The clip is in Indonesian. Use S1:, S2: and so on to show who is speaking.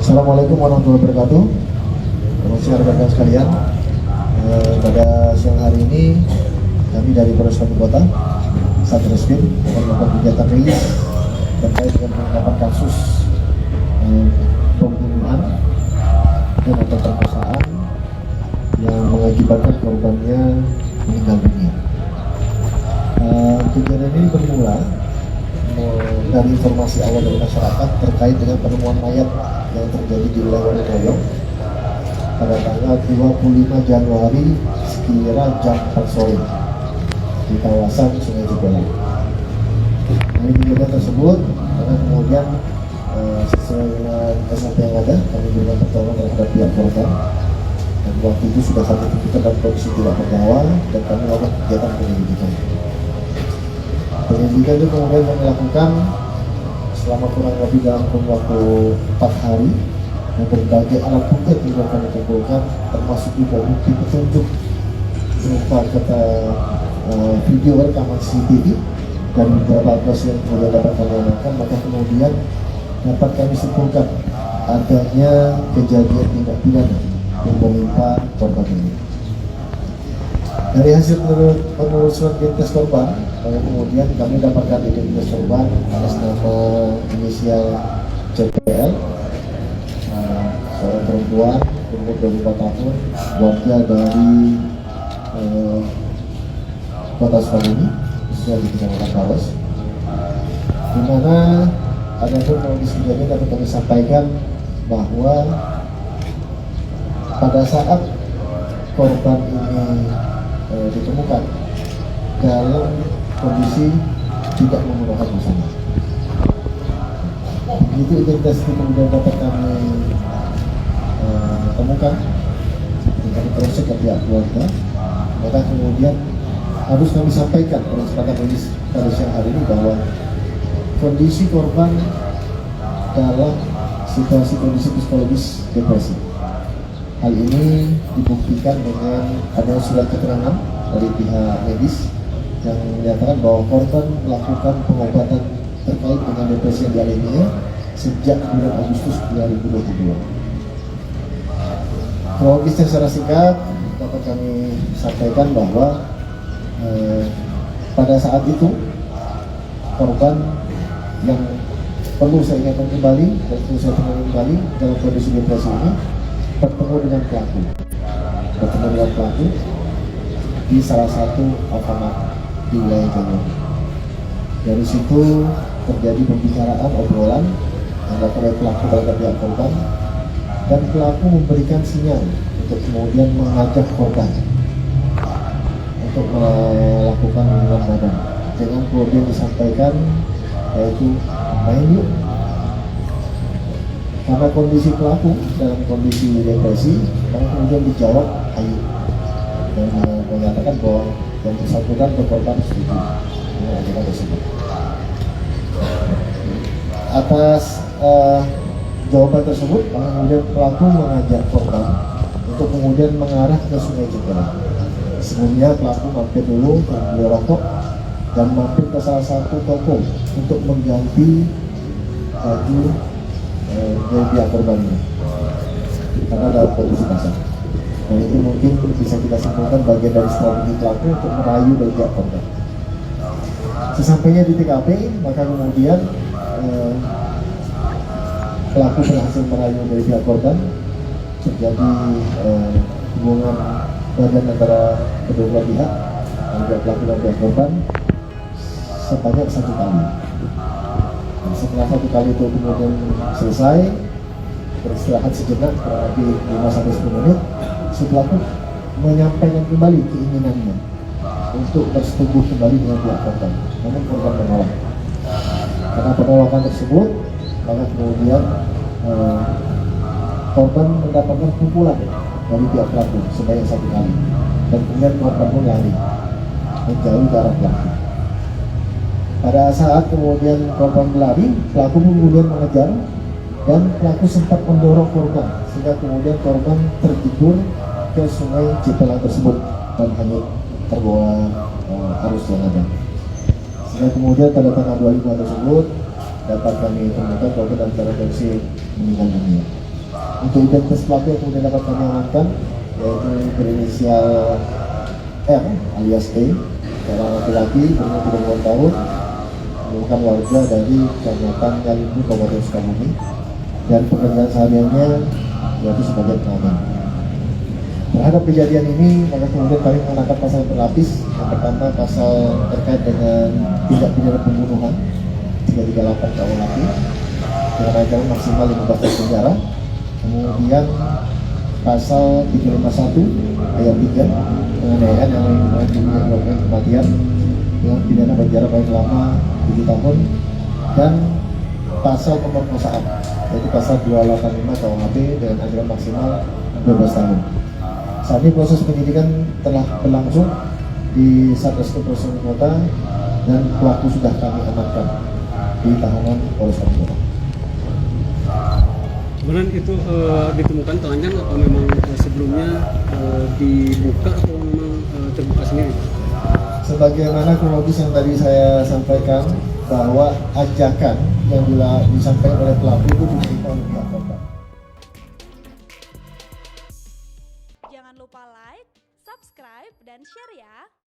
S1: Assalamualaikum warahmatullahi wabarakatuh. Rekan-rekan sekalian, pada siang hari ini kami dari Polres Kabupaten Kota Satreskrim melakukan kegiatan rilis terkait dengan pengungkapan kasus pembunuhan dan atau perkosaan yang mengakibatkan korbannya meninggal dunia. Kejadian ini bermula dari informasi awal dari masyarakat terkait dengan penemuan mayat yang terjadi di wilayah Wonosobo pada tanggal 25 Januari sekira jam 4 sore di kawasan Sungai Cibola. Dari kejadian tersebut, karena kemudian sesuai dengan SOP yang ada, kami berikan pertolongan terhadap pihak korban. Dan waktu itu sudah satu kita dalam kondisi tidak bernyawa dan kami melakukan kegiatan penyelidikan. Penyelidikan itu kemudian kami lakukan selama kurang lebih dalam waktu 4 hari, dan berbagai alat bukti yang juga kami kumpulkan, termasuk juga bukti petunjuk berupa kata video rekaman CCTV dan beberapa alat yang kemudian dapat kami amankan, maka kemudian dapat kami simpulkan adanya kejadian tindak pidana yang menimpa korban ini. Dari hasil penelusuran identitas korban, kemudian kami dapatkan identitas korban atas nama inisial CPL, seorang perempuan umur 24 tahun, warga dari Kota Sukabumi, khususnya di Kecamatan Paros. Di mana ada kondisi kejadian dapat kami sampaikan bahwa pada saat korban ini ditemukan dalam kondisi tidak menggunakan busana. Begitu identitas itu kemudian dapat kami temukan, kami proses ke pihak keluarga, maka kemudian harus kami sampaikan pada kesempatan rilis pada siang hari ini bahwa kondisi korban dalam situasi kondisi psikologis depresi. Hal ini dibuktikan dengan adanya surat keterangan dari pihak medis yang menyatakan bahwa korban melakukan pengobatan terkait dengan depresi yang dialaminya sejak bulan Agustus 2022. Kronologisnya secara singkat dapat kami sampaikan bahwa pada saat itu korban yang perlu saya ingatkan kembali dan perlu saya temukan kembali dalam kondisi depresi ini bertemu dengan pelaku di salah satu Alfamart di wilayah Jawa. Dari situ terjadi pembicaraan obrolan antara pelaku terhadap pihak korban, dan pelaku memberikan sinyal untuk kemudian mengajak korban untuk melakukan hubungan badan dengan kemudian disampaikan yaitu main yuk. Karena kondisi pelaku dalam kondisi depresi, maka kemudian dijawab ayo, dan menyatakan bahwa yang bersangkutan berkorban setuju dengan ajakan tersebut. Atas jawaban tersebut, maka kemudian pelaku mengajak korban untuk kemudian mengarah ke Sungai Cibola. Sebelumnya pelaku mampir dulu ke beli rokok dan mampir ke salah satu toko untuk mengganti baju dari pihak korban ini karena ada kondisi basah. Dan itu mungkin bisa kita simpulkan bagian dari strategi pelaku untuk merayu dari pihak korban. Sesampainya di TKP, maka kemudian pelaku berhasil merayu dari pihak korban, terjadi hubungan badan antara kedua belah pihak, antara pelaku dan pihak korban sebanyak 1 kali. Dan setelah 1 kali itu kemudian selesai, beristirahat sejenak kurang lebih 5-10 menit, si pelaku menyampaikan kembali keinginannya untuk bersetubuh kembali dengan pihak korban, namun korban menolak. Karena penolakan tersebut, maka kemudian korban mendapatkan pukulan dari pihak pelaku sebanyak 1 kali, dan kemudian korban pun lari menjauh ke arah pelaku. Pada saat kemudian korban berlari, pelaku kemudian mengejar dan pelaku sempat mendorong korban sehingga kemudian korban terjebur ke Sungai Cibola tersebut dan hanyut terbawa arus yang ada. Sehingga kemudian pada tanggal 25 tersebut dapat kami temukan korban dalam kondisi meninggal dunia. Untuk identitas pelaku yang kemudian dapat kami amankan yaitu berinisial R alias E, seorang laki-laki berumur 30 tahun, merupakan warga dari Kecamatan Ngalimbu, Kabupaten Sukabumi, dan pekerjaan sehariannya yaitu sebagai pengamen. Terhadap kejadian ini, maka kemudian kami mengenakan pasal berlapis. Yang pertama, pasal terkait dengan tindak pidana pembunuhan 338 KUHP dengan ancaman maksimal 15 tahun penjara. Kemudian pasal 351 ayat 3 penganiayaan yang menyebabkan kematian dengan pidana penjara paling lama 7 tahun, dan pasal pemerkosaan yaitu pasal 285 KUHP dengan ancaman maksimal 12 tahun. Saat ini proses penyidikan telah berlangsung di Satreskrim Polres Kota dan pelaku sudah kami amankan di tahanan Polres Kota.
S2: Kemudian itu ditemukan telanjang atau memang sebelumnya dibuka atau memang terbuka sendiri?
S1: Sebagaimana kronologis yang tadi saya sampaikan, bahwa ajakan yang disampaikan oleh pelaku itu diberikan oleh pihak korban.
S3: Jangan lupa like, subscribe, dan share ya.